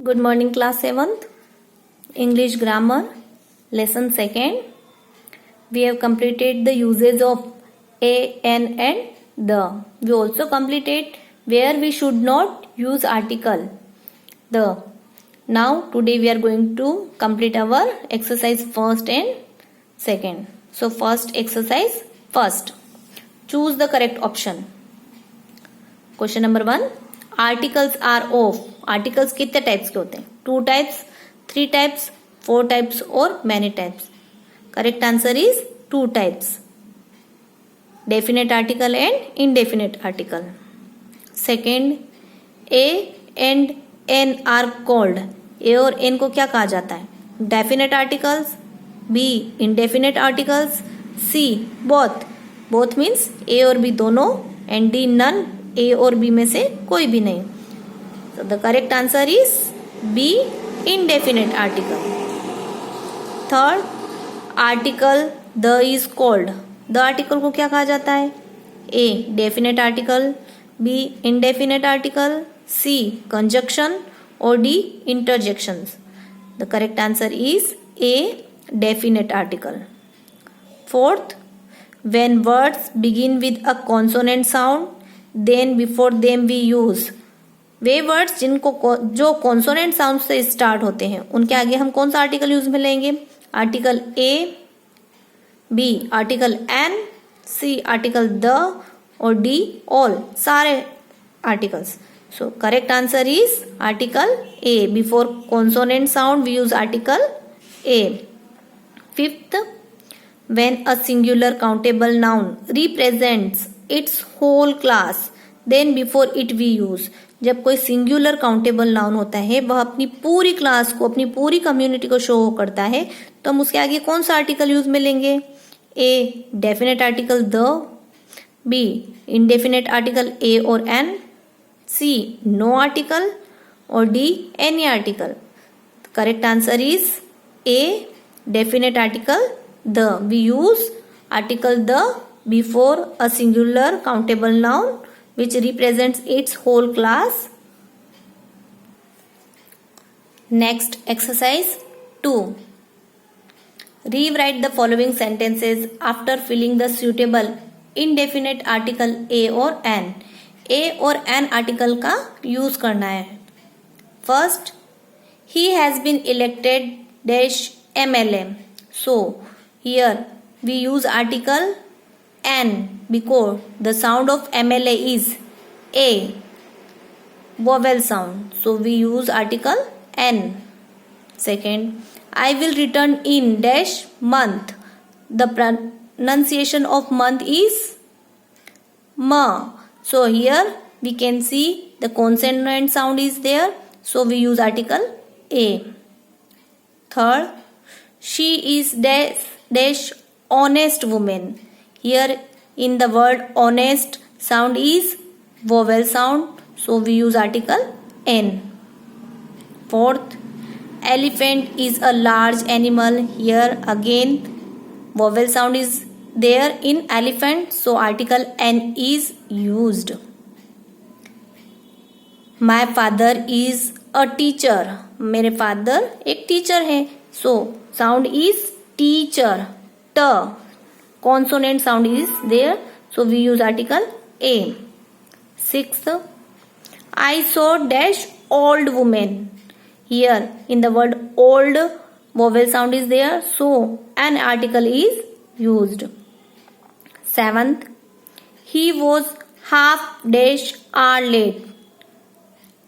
Good morning, class 7th. English grammar, lesson 2nd. We have completed the uses of a, an, and the. We also completed where we should not use article the. Now, today we are going to complete our exercise first and second. So, first exercise first. Choose the correct option. Question number 1. Articles are of. Articles कितने types के होते हैं? 2 types, 3 types, 4 types और many types. Correct answer is 2 types. Definite article and indefinite article. Second, a and an are called. A और an को क्या कहा जाता है? Definite articles, B indefinite articles, C both. Both means A और B दोनों, and D none. ए और B में से कोई भी नहीं. So the correct answer is B, indefinite article. Third, article the is called. The article को क्या कहा जाता है? A, definite article, B, indefinite article, C, conjunction और D, interjections. The correct answer is A, definite article. Fourth, when words begin with a consonant sound, then before them we use. Way words जिनको जो consonant sound से start होते हैं उनके आगे हम कौन सा आर्टिकल यूज में लेंगे? Article a, B article an, C article the और डी ऑल. सारे articles. So correct answer is article a. Before consonant sound we use article a. Fifth, when a singular countable noun represents its whole class, then before it we use. जब कोई singular countable noun होता है वह अपनी पूरी class को, अपनी पूरी कम्युनिटी को शो करता है, तो हम उसके आगे कौन सा आर्टिकल यूज में लेंगे? A definite article the, B indefinite article a और एन, सी नो आर्टिकल और D any article. Correct answer is A definite article the. We use article the before a singular countable noun which represents its whole class. Next exercise 2. Rewrite the following sentences after filling the suitable indefinite article a or an. a और an article का use करना है. First, he has been elected dash MLA. So here we use article N because the sound of MLA is A, vowel sound. So we use article N. Second, I will return in dash month. The pronunciation of month is ma. So here we can see the consonant sound is there. So we use article A. Third, she is dash honest woman. Here in the word honest sound is vowel sound, so we use article N. Fourth, elephant is a large animal. Here again vowel sound is there in elephant, so article N is used. My father is a teacher. मेरे father एक teacher है, so sound is teacher. T consonant sound is there, so we use article A. Sixth, I saw dash old woman. Here in the word old vowel sound is there, so an article is used. Seventh, he was half dash hour late.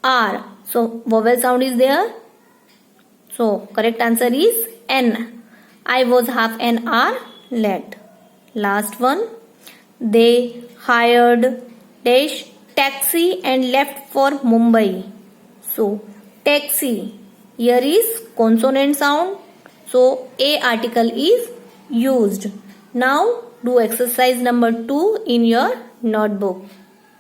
R, so vowel sound is there, so correct answer is N. I was half an hour late. Last one, they hired dash taxi and left for Mumbai. So taxi here is consonant sound, so A article is used. Now do exercise number 2 in your notebook.